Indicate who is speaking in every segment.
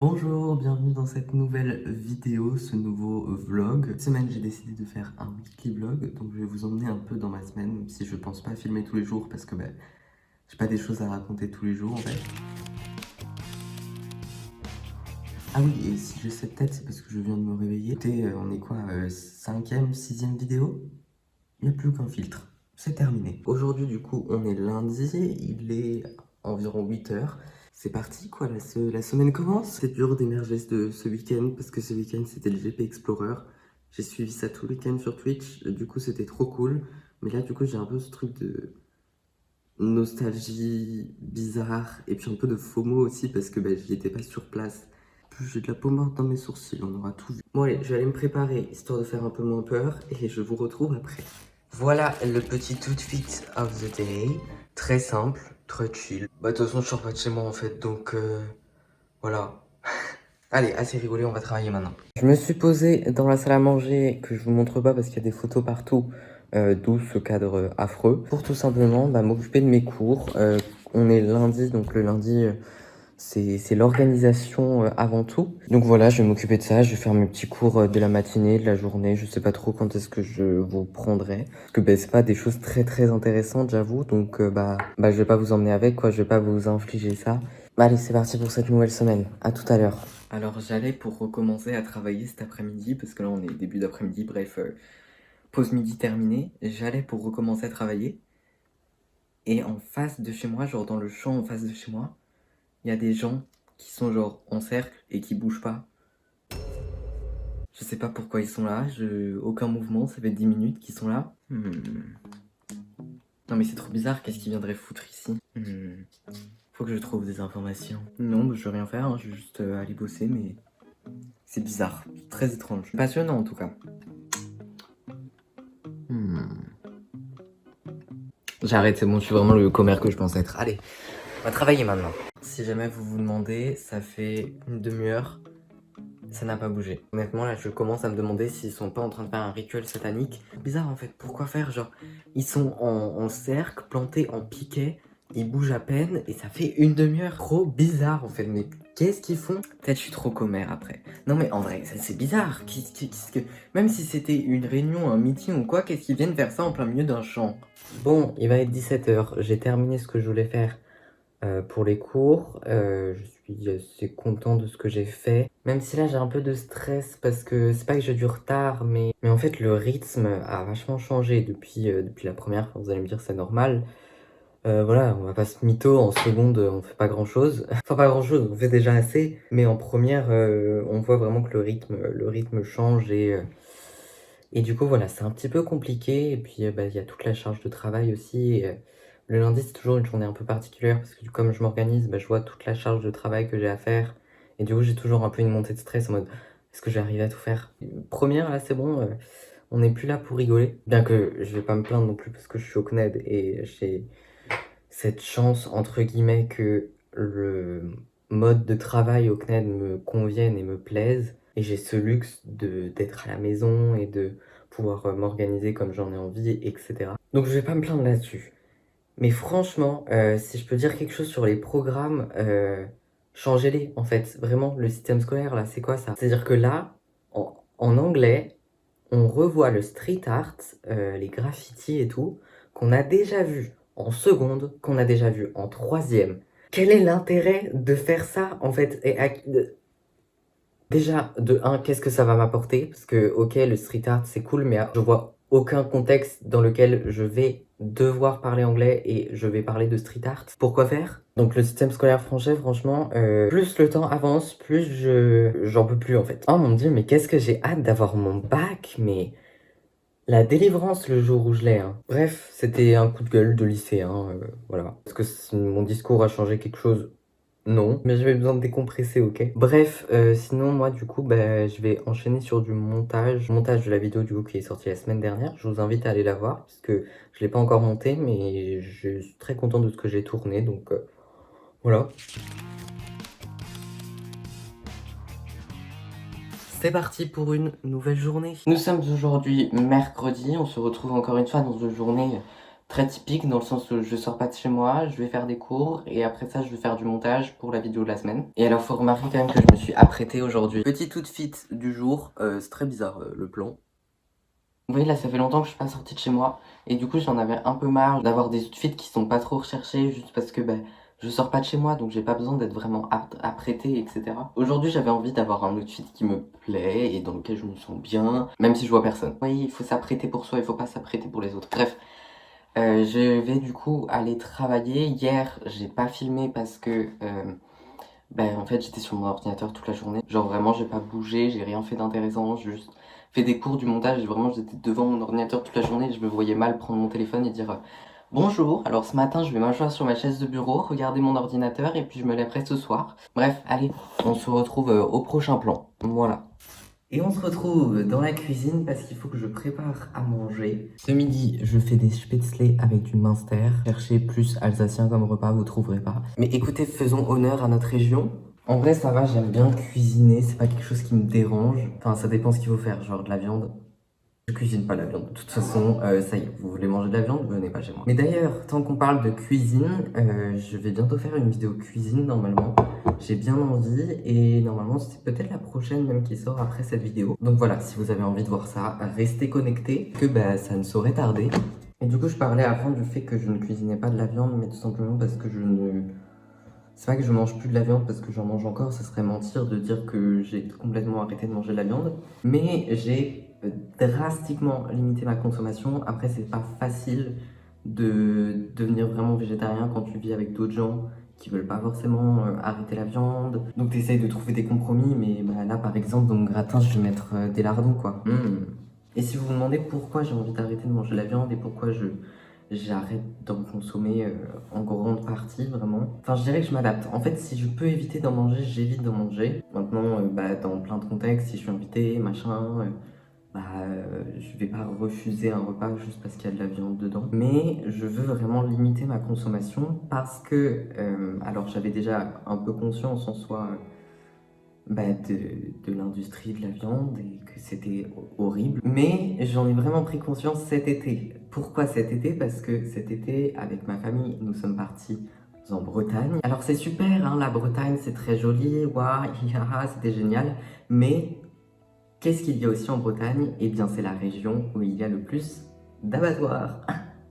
Speaker 1: Bonjour, bienvenue dans cette nouvelle vidéo, ce nouveau vlog. Cette semaine, j'ai décidé de faire un weekly vlog, donc je vais vous emmener un peu dans ma semaine, même si je pense pas filmer tous les jours parce que j'ai pas des choses à raconter tous les jours en fait. Ah oui, et si j'ai cette tête, c'est parce que je viens de me réveiller. Écoutez, on est quoi, cinquième, sixième vidéo? Il n'y a plus qu'un filtre. C'est terminé. Aujourd'hui, du coup, on est lundi, il est environ 8 h. C'est parti, quoi, la semaine commence. C'est dur d'émerger de ce week-end, parce que ce week-end, c'était le GP Explorer. J'ai suivi ça tout le week-end sur Twitch, du coup, c'était trop cool. Mais là, du coup, j'ai un peu ce truc de nostalgie bizarre, et puis un peu de FOMO aussi, parce que j'y étais pas sur place. Plus j'ai de la peau morte dans mes sourcils, on aura tout vu. Bon allez, je vais aller me préparer, histoire de faire un peu moins peur, et je vous retrouve après. Voilà le petit outfit of the day. Très simple, très chill. Bah de toute façon je sors pas de chez moi en fait, donc voilà. Allez, assez rigolé, on va travailler maintenant. Je me suis posé dans la salle à manger, que je vous montre pas parce qu'il y a des photos partout, d'où ce cadre affreux. Pour tout simplement m'occuper de mes cours. On est lundi, donc le lundi... c'est l'organisation avant tout. Donc voilà, je vais m'occuper de ça, je vais faire mes petits cours de la matinée, de la journée, je sais pas trop quand est-ce que je vous prendrai. Parce que c'est pas des choses très intéressantes, j'avoue, donc je vais pas vous emmener avec, quoi, je vais pas vous infliger ça. Allez, c'est parti pour cette nouvelle semaine, à tout à l'heure. Alors j'allais pour recommencer à travailler cet après-midi, parce que là on est début d'après-midi, bref, pause midi terminée, j'allais pour recommencer à travailler. Et en face de chez moi, genre dans le champ en face de chez moi, il y a des gens qui sont genre en cercle et qui bougent pas. Je sais pas pourquoi ils sont là, aucun mouvement, ça fait 10 minutes qu'ils sont là. Non mais c'est trop bizarre, qu'est-ce qu'ils viendraient foutre ici? Faut que je trouve des informations. Non, je vais rien faire, hein, je vais juste aller bosser, mais c'est bizarre, très étrange. Passionnant en tout cas. J'arrête, c'est bon, je suis vraiment le commère que je pense être. Allez, on va travailler maintenant. Si jamais vous vous demandez, ça fait une demi-heure. Ça n'a pas bougé. Honnêtement, là, je commence à me demander s'ils sont pas en train de faire un rituel satanique. Bizarre, en fait. Pourquoi faire, genre, ils sont en cercle, plantés en piquet, ils bougent à peine, et ça fait une demi-heure. Trop bizarre, en fait. Mais qu'est-ce qu'ils font? Peut-être je suis trop commère, après. Non, mais en vrai, c'est bizarre. Même si c'était une réunion, un meeting ou quoi, qu'est-ce qu'ils viennent faire ça en plein milieu d'un champ? Bon, il va être 17 h. J'ai terminé ce que je voulais faire pour les cours. Je suis assez content de ce que j'ai fait. Même si là j'ai un peu de stress parce que c'est pas que j'ai du retard, mais en fait le rythme a vachement changé depuis la première fois. Vous allez me dire c'est normal. Voilà, on va pas se mytho, en seconde on fait pas grand chose. Enfin pas grand chose, on fait déjà assez. Mais en première on voit vraiment que le rythme change et du coup voilà, c'est un petit peu compliqué. Et puis il y a toute la charge de travail aussi. Le lundi, c'est toujours une journée un peu particulière parce que comme je m'organise, je vois toute la charge de travail que j'ai à faire. Et du coup, j'ai toujours un peu une montée de stress en mode est-ce que je vais arriver à tout faire? Première, là, c'est bon, on n'est plus là pour rigoler. Bien que je vais pas me plaindre non plus parce que je suis au CNED et j'ai cette chance, entre guillemets, que le mode de travail au CNED me convienne et me plaise. Et j'ai ce luxe d'être à la maison et de pouvoir m'organiser comme j'en ai envie, etc. Donc je vais pas me plaindre là-dessus. Mais franchement, si je peux dire quelque chose sur les programmes, changez-les en fait. Vraiment, le système scolaire là, c'est quoi ça? C'est-à-dire que là, en anglais, on revoit le street art, les graffitis et tout, qu'on a déjà vu en seconde, qu'on a déjà vu en troisième. Quel est l'intérêt de faire ça en fait? Déjà, de un, qu'est-ce que ça va m'apporter? Parce que, ok, le street art, c'est cool, mais je vois aucun contexte dans lequel je vais devoir parler anglais et je vais parler de street art. Pourquoi faire? Donc le système scolaire français, franchement, plus le temps avance, plus j'en peux plus en fait. Oh mon dieu, mais qu'est-ce que j'ai hâte d'avoir mon bac, mais la délivrance le jour où je l'ai, hein. Bref, c'était un coup de gueule de lycée, hein, voilà. Est-ce que mon discours a changé quelque chose? Non, mais j'avais besoin de décompresser, ok? Bref, sinon moi du coup, je vais enchaîner sur du montage. Montage de la vidéo du coup qui est sortie la semaine dernière. Je vous invite à aller la voir, parce que je l'ai pas encore montée, mais je suis très content de ce que j'ai tourné, donc voilà. C'est parti pour une nouvelle journée. Nous sommes aujourd'hui mercredi, on se retrouve encore une fois dans une journée très typique dans le sens où je sors pas de chez moi, je vais faire des cours et après ça je vais faire du montage pour la vidéo de la semaine. Et alors faut remarquer quand même que je me suis apprêtée aujourd'hui. Petit outfit du jour, c'est très bizarre le plan. Vous voyez là ça fait longtemps que je suis pas sortie de chez moi et du coup j'en avais un peu marre d'avoir des outfits qui sont pas trop recherchés juste parce que je sors pas de chez moi donc j'ai pas besoin d'être vraiment apprêtée etc. Aujourd'hui j'avais envie d'avoir un outfit qui me plaît et dans lequel je me sens bien même si je vois personne. Vous voyez il faut s'apprêter pour soi, il faut pas s'apprêter pour les autres. Bref. Je vais du coup aller travailler. Hier, j'ai pas filmé parce que en fait j'étais sur mon ordinateur toute la journée. Genre vraiment j'ai pas bougé, j'ai rien fait d'intéressant, j'ai juste fait des cours du montage. Vraiment j'étais devant mon ordinateur toute la journée et je me voyais mal prendre mon téléphone et dire bonjour. Alors ce matin je vais m'asseoir sur ma chaise de bureau, regarder mon ordinateur et puis je me lèverai ce soir. Bref, allez, on se retrouve au prochain plan. Voilà. Et on se retrouve dans la cuisine parce qu'il faut que je prépare à manger. Ce midi, je fais des spätzle avec du minster. Cherchez plus alsacien comme repas, vous trouverez pas. Mais écoutez, faisons honneur à notre région. En vrai, ça va, j'aime bien cuisiner, c'est pas quelque chose qui me dérange. Enfin, ça dépend ce qu'il faut faire, genre de la viande. Je cuisine pas la viande. De toute façon, ça y est, vous voulez manger de la viande, venez pas chez moi. Mais d'ailleurs, tant qu'on parle de cuisine, je vais bientôt faire une vidéo cuisine normalement. J'ai bien envie et normalement c'est peut-être la prochaine même qui sort après cette vidéo. Donc voilà, si vous avez envie de voir ça, restez connectés que ça ne saurait tarder. Et du coup, je parlais avant du fait que je ne cuisinais pas de la viande, mais tout simplement parce que je ne... C'est pas que je mange plus de la viande parce que j'en mange encore, ça serait mentir de dire que j'ai complètement arrêté de manger de la viande. Mais j'ai drastiquement limité ma consommation. Après, c'est pas facile de devenir vraiment végétarien quand tu vis avec d'autres gens qui veulent pas forcément arrêter la viande. Donc tu essayes de trouver des compromis, mais là par exemple, dans mon gratin, je vais mettre des lardons quoi. Et si vous vous demandez pourquoi j'ai envie d'arrêter de manger de la viande et pourquoi j'arrête d'en consommer en grande partie vraiment. Enfin je dirais que je m'adapte. En fait si je peux éviter d'en manger, j'évite d'en manger. Maintenant dans plein de contextes, si je suis invité, machin, je vais pas refuser un repas juste parce qu'il y a de la viande dedans. Mais je veux vraiment limiter ma consommation parce que, alors j'avais déjà un peu conscience en soi de l'industrie de la viande et que c'était horrible. Mais j'en ai vraiment pris conscience cet été. Pourquoi cet été? Parce que cet été, avec ma famille, nous sommes partis en Bretagne. Alors c'est super, hein, la Bretagne, c'est très joli, waouh, c'était génial. Mais qu'est-ce qu'il y a aussi en Bretagne? Eh bien, c'est la région où il y a le plus d'abattoirs.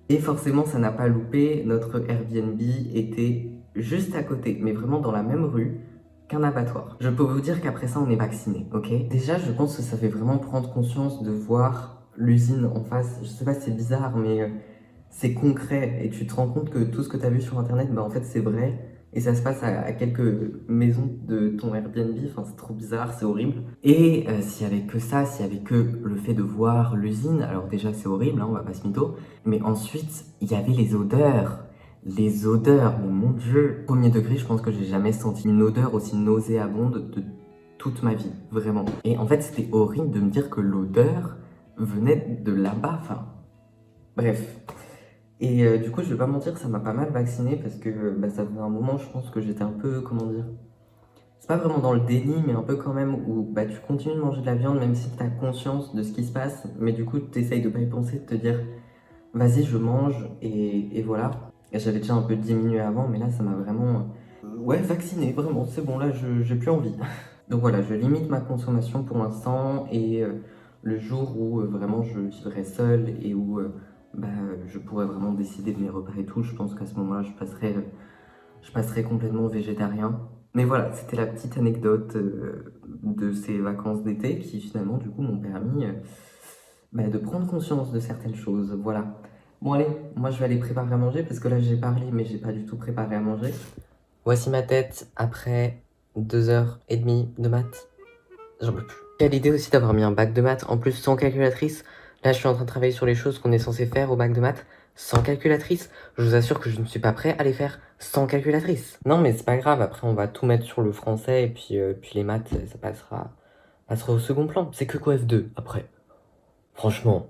Speaker 1: Et forcément, ça n'a pas loupé, notre Airbnb était juste à côté, mais vraiment dans la même rue qu'un abattoir. Je peux vous dire qu'après ça, on est vacciné, ok? Déjà, je pense que ça fait vraiment prendre conscience de voir l'usine en face. Je sais pas si c'est bizarre, mais c'est concret et tu te rends compte que tout ce que tu as vu sur internet, en fait, c'est vrai. Et ça se passe à quelques maisons de ton Airbnb, enfin c'est trop bizarre, c'est horrible. Et s'il y avait que ça, s'il y avait que le fait de voir l'usine, alors déjà c'est horrible, hein, on va pas se mytho, mais ensuite il y avait les odeurs. Les odeurs, mais mon dieu. Premier degré, je pense que j'ai jamais senti une odeur aussi nauséabonde de toute ma vie, vraiment. Et en fait c'était horrible de me dire que l'odeur venait de là-bas, enfin bref. Et du coup, je vais pas mentir, ça m'a pas mal vacciné parce que ça faisait un moment, je pense que j'étais un peu, comment dire, c'est pas vraiment dans le déni, mais un peu quand même où tu continues de manger de la viande même si tu as conscience de ce qui se passe, mais du coup, tu essayes de pas y penser, de te dire, vas-y, je mange et voilà. Et j'avais déjà un peu diminué avant, mais là, ça m'a vraiment, ouais, vacciné, vraiment, c'est bon, là, j'ai plus envie. Donc voilà, je limite ma consommation pour l'instant et le jour où vraiment je vivrai seul et où je pourrais vraiment décider de mes repas et tout, je pense qu'à ce moment-là, je passerai complètement végétarien. Mais voilà, c'était la petite anecdote de ces vacances d'été qui finalement du coup m'ont permis de prendre conscience de certaines choses. Voilà. Bon allez, moi je vais aller préparer à manger parce que là j'ai parlé mais j'ai pas du tout préparé à manger. Voici ma tête après 2h30 de maths. J'en peux plus. Quelle idée aussi d'avoir mis un bac de maths, en plus sans calculatrice. Là, je suis en train de travailler sur les choses qu'on est censé faire au bac de maths sans calculatrice. Je vous assure que je ne suis pas prêt à les faire sans calculatrice. Non, mais c'est pas grave. Après, on va tout mettre sur le français et puis les maths, ça passera au second plan. C'est que quoi F2 après. Franchement.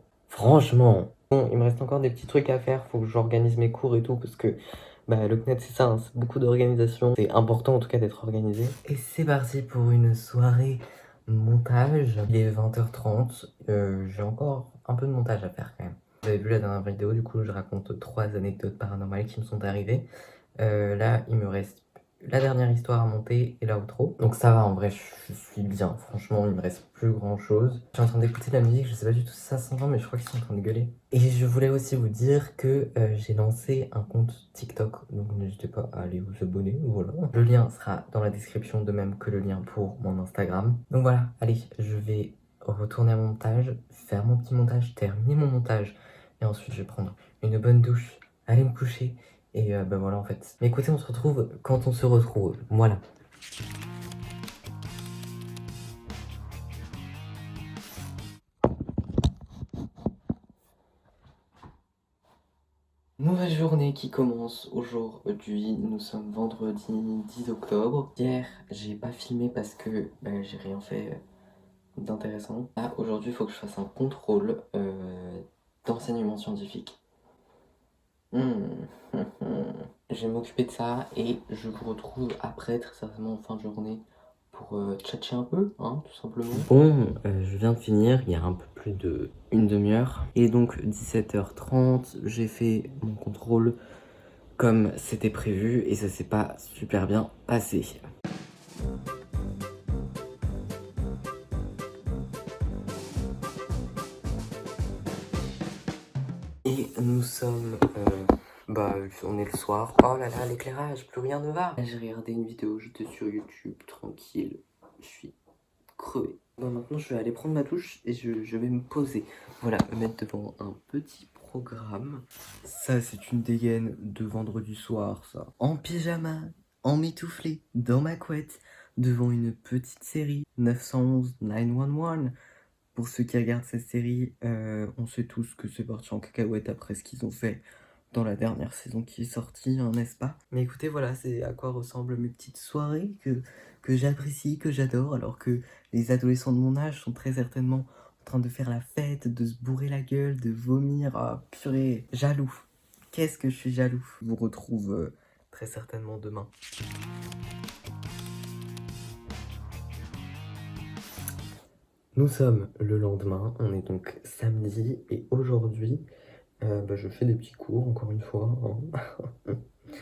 Speaker 1: Bon, il me reste encore des petits trucs à faire. Faut que j'organise mes cours et tout parce que le CNED, c'est ça, hein, c'est beaucoup d'organisation. C'est important en tout cas d'être organisé. Et c'est parti pour une soirée montage. Il est 20h30. J'ai encore un peu de montage à faire quand même. Vous avez vu la dernière vidéo, du coup je raconte 3 anecdotes paranormales qui me sont arrivées. Là il me reste la dernière histoire à monter et l'outro. Donc ça va, en vrai je suis bien, franchement il me reste plus grand chose. Je suis en train d'écouter de la musique, je sais pas du tout si ça s'entend mais je crois qu'ils sont en train de gueuler. Et je voulais aussi vous dire que j'ai lancé un compte TikTok, donc n'hésitez pas à aller vous abonner, voilà. Le lien sera dans la description, de même que le lien pour mon Instagram. Donc voilà, allez, je vais retourner à mon montage, faire mon petit montage, terminer mon montage. Et ensuite je vais prendre une bonne douche, aller me coucher. Et bah voilà en fait. Mais écoutez, on se retrouve quand on se retrouve. Voilà. Nouvelle journée qui commence aujourd'hui. Nous sommes vendredi 10 octobre. Hier, j'ai pas filmé parce que bah, j'ai rien fait d'intéressant. Là, aujourd'hui, il faut que je fasse un contrôle d'enseignement scientifique. Je vais m'occuper de ça et je vous retrouve après, très certainement en fin de journée, pour tchatcher un peu, hein, tout simplement. Bon, je viens de finir, il y a un peu plus d'une demi-heure. Il est donc 17h30, j'ai fait mon contrôle comme c'était prévu et ça s'est pas super bien passé. Et nous sommes... on est le soir. Oh là là, l'éclairage, plus rien ne va. J'ai regardé une vidéo, j'étais sur YouTube, tranquille. Je suis crevé. Bon, maintenant, je vais aller prendre ma douche et je vais me poser. Voilà, me mettre devant un petit programme. Ça, c'est une dégaine de vendredi soir, ça. En pyjama, en mitouflé, dans ma couette, devant une petite série 911 911. Pour ceux qui regardent cette série, on sait tous que c'est parti en cacahuète après ce qu'ils ont fait dans la dernière saison qui est sortie, hein, n'est-ce pas? Mais écoutez, voilà, c'est à quoi ressemblent mes petites soirées que j'apprécie, que j'adore, alors que les adolescents de mon âge sont très certainement en train de faire la fête, de se bourrer la gueule, de vomir. Ah, purée, jaloux. Qu'est-ce que je suis jaloux. Je vous retrouve très certainement demain. Nous sommes le lendemain, on est donc samedi, et aujourd'hui, je fais des petits cours, encore une fois, hein.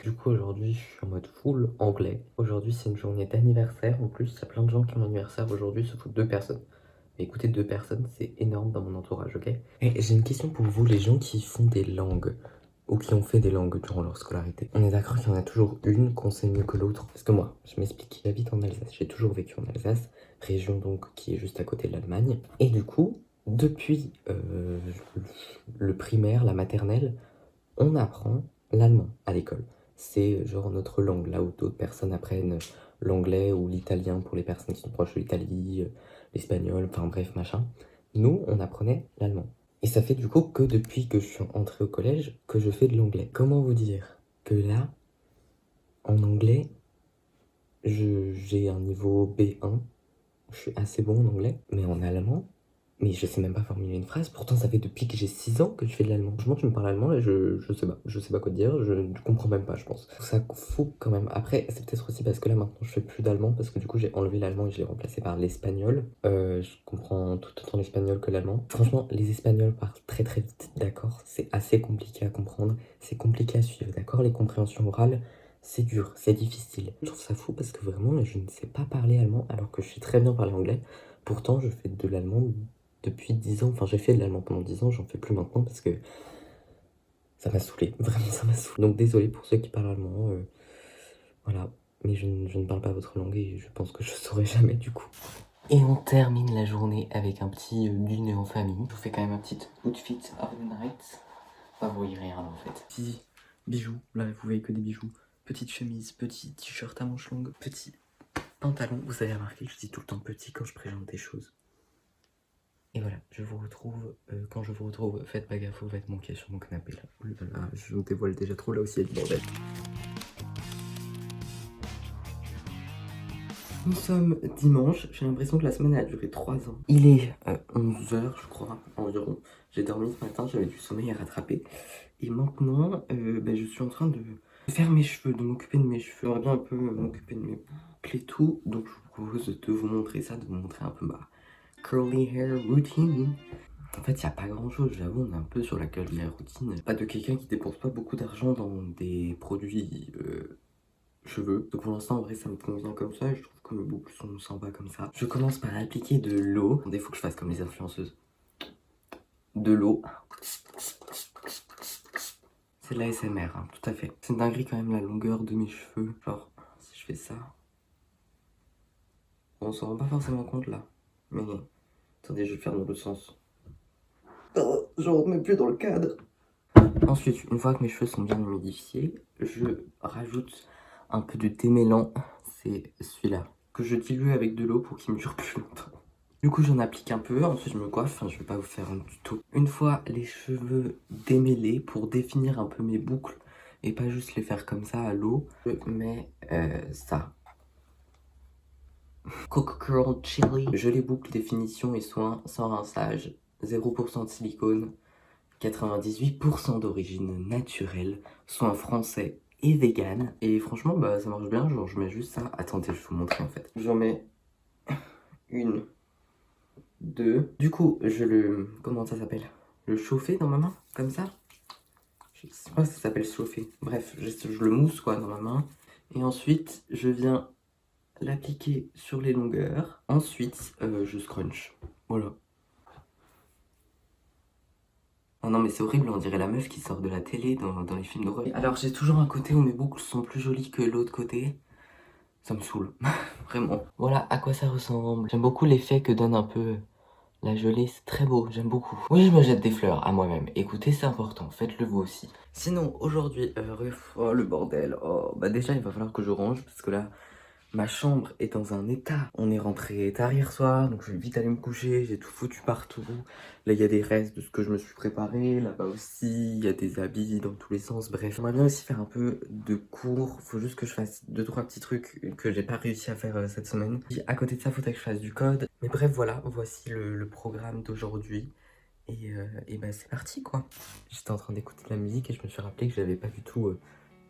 Speaker 1: Du coup, aujourd'hui, je suis en mode full anglais. Aujourd'hui, c'est une journée d'anniversaire. En plus, il y a plein de gens qui ont anniversaire aujourd'hui, sauf 2 personnes. Mais écoutez, 2 personnes, c'est énorme dans mon entourage, ok? Et j'ai une question pour vous, les gens qui font des langues, ou qui ont fait des langues durant leur scolarité. On est d'accord qu'il y en a toujours une qu'on sait mieux que l'autre. Parce que moi, je m'explique, j'habite en Alsace, j'ai toujours vécu en Alsace, région donc qui est juste à côté de l'Allemagne. Et du coup, depuis le primaire, la maternelle, on apprend l'allemand à l'école. C'est genre notre langue, là où d'autres personnes apprennent l'anglais ou l'italien pour les personnes qui sont proches de l'Italie, l'espagnol, enfin bref, machin. Nous, on apprenait l'allemand. Et ça fait du coup que depuis que je suis entrée au collège, que je fais de l'anglais. Comment vous dire que là, en anglais, j'ai un niveau B1, je suis assez bon en anglais, mais en allemand, mais je sais même pas formuler une phrase. Pourtant, ça fait depuis que j'ai 6 ans que je fais de l'allemand. Franchement, tu me parles allemand et je sais pas quoi te dire, je comprends même pas, je pense. Je trouve ça fou quand même. Après, c'est peut-être aussi parce que là maintenant je fais plus d'allemand, parce que du coup j'ai enlevé l'allemand et je l'ai remplacé par l'espagnol. Je comprends tout autant l'espagnol que l'allemand. Franchement, les espagnols parlent très très vite, d'accord? C'est assez compliqué à comprendre, c'est compliqué à suivre, d'accord? Les compréhensions orales, c'est dur, c'est difficile. Je trouve ça fou parce que vraiment, je ne sais pas parler allemand alors que je sais très bien parler anglais. Pourtant, je fais de l'allemand depuis 10 ans. Enfin, j'ai fait de l'allemand pendant 10 ans, j'en fais plus maintenant parce que ça m'a saoulé. Vraiment, ça m'a saoulé. Donc, désolé pour ceux qui parlent allemand. Voilà. Mais je ne parle pas votre langue et je pense que je saurai jamais du coup. Et on termine la journée avec un petit dîner en famille. Je vous fais quand même un petit outfit of the night. Enfin, vous voyez rien en fait. Petits bijoux. Là, vous voyez que des bijoux. Petite chemise, petit t-shirt à manches longues, petit pantalon. Vous avez remarqué que je dis tout le temps petit quand je présente des choses. Et voilà, je vous retrouve, quand je vous retrouve, faites pas gaffe aux vêtements qu'il y a sur mon canapé là. Oh là là, je vous dévoile déjà trop, là aussi il y a du bordel. Nous sommes dimanche, j'ai l'impression que la semaine a duré 3 ans. Il est 11h je crois, environ. J'ai dormi ce matin, j'avais du sommeil à rattraper. Et maintenant, je suis en train de faire mes cheveux, de m'occuper de mes cheveux. J'aimerais bien un peu m'occuper de mes boucles et tout. Donc je vous propose de vous montrer ça, de vous montrer un peu ma curly hair routine. En fait, il n'y a pas grand chose, j'avoue, on est un peu sur la routine. Pas de quelqu'un qui dépense pas beaucoup d'argent dans des produits cheveux. Donc pour l'instant, en vrai, ça me convient comme ça et je trouve que mes boucles sont sympas comme ça. Je commence par appliquer de l'eau. Il faut que je fasse comme les influenceuses. De l'eau. C'est de la SMR, hein, tout à fait. C'est une dinguerie quand même la longueur de mes cheveux. Genre, si je fais ça. On s'en rend pas forcément compte là. Mais attendez, je vais faire dans l'autre sens. Oh, je remets plus dans le cadre. Ensuite, une fois que mes cheveux sont bien humidifiés, je rajoute un peu de démêlant. C'est celui-là. Que je dilue avec de l'eau pour qu'il me dure plus longtemps. Du coup, j'en applique un peu, ensuite je me coiffe, enfin, je vais pas vous faire un tuto. Une fois les cheveux démêlés, pour définir un peu mes boucles, et pas juste les faire comme ça à l'eau, je mets ça. Coco Curl Chili. Je les boucle définition et soin sans rinçage, 0% de silicone, 98% d'origine naturelle, soin français et vegan. Et franchement, bah ça marche bien, genre je mets juste ça. Attendez, je vais vous montrer en fait. J'en mets une, deux. Du coup, je le... Comment ça s'appelle? Le chauffer dans ma main, comme ça. Je sais pas si ça s'appelle chauffer. Bref, je le mousse quoi dans ma main. Et ensuite, je viens l'appliquer sur les longueurs. Ensuite, je scrunch. Voilà. Oh non mais c'est horrible, on dirait la meuf qui sort de la télé dans les films d'horreur. Alors j'ai toujours un côté où mes boucles sont plus jolies que l'autre côté. Ça me saoule, vraiment. Voilà à quoi ça ressemble. J'aime beaucoup l'effet que donne un peu la gelée, c'est très beau, j'aime beaucoup. Oui, je me jette des fleurs à moi-même. Écoutez, c'est important, faites-le vous aussi. Sinon, aujourd'hui, oh le bordel. Oh, bah déjà, il va falloir que je range parce que là, ma chambre est dans un état. On est rentré tard hier soir, donc je vais vite aller me coucher. J'ai tout foutu partout. Là, il y a des restes de ce que je me suis préparé. Là-bas aussi, il y a des habits dans tous les sens. Bref, j'aimerais bien aussi faire un peu de cours. Faut juste que je fasse 2-3 petits trucs que j'ai pas réussi à faire cette semaine. Et à côté de ça, faudrait que je fasse du code. Mais bref, voilà, voici le programme d'aujourd'hui. Et bah, c'est parti quoi. J'étais en train d'écouter de la musique et je me suis rappelé que j'avais pas du tout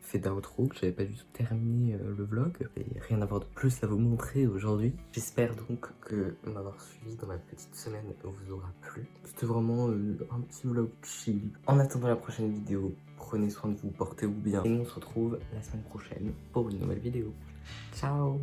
Speaker 1: fait d'outro, que j'avais pas du tout terminé le vlog. Et rien à voir de plus à vous montrer aujourd'hui. J'espère donc que m'avoir suivi dans ma petite semaine vous aura plu. C'était vraiment un petit vlog chill. En attendant la prochaine vidéo, prenez soin de vous, portez-vous bien. Et nous on se retrouve la semaine prochaine pour une nouvelle vidéo. Ciao!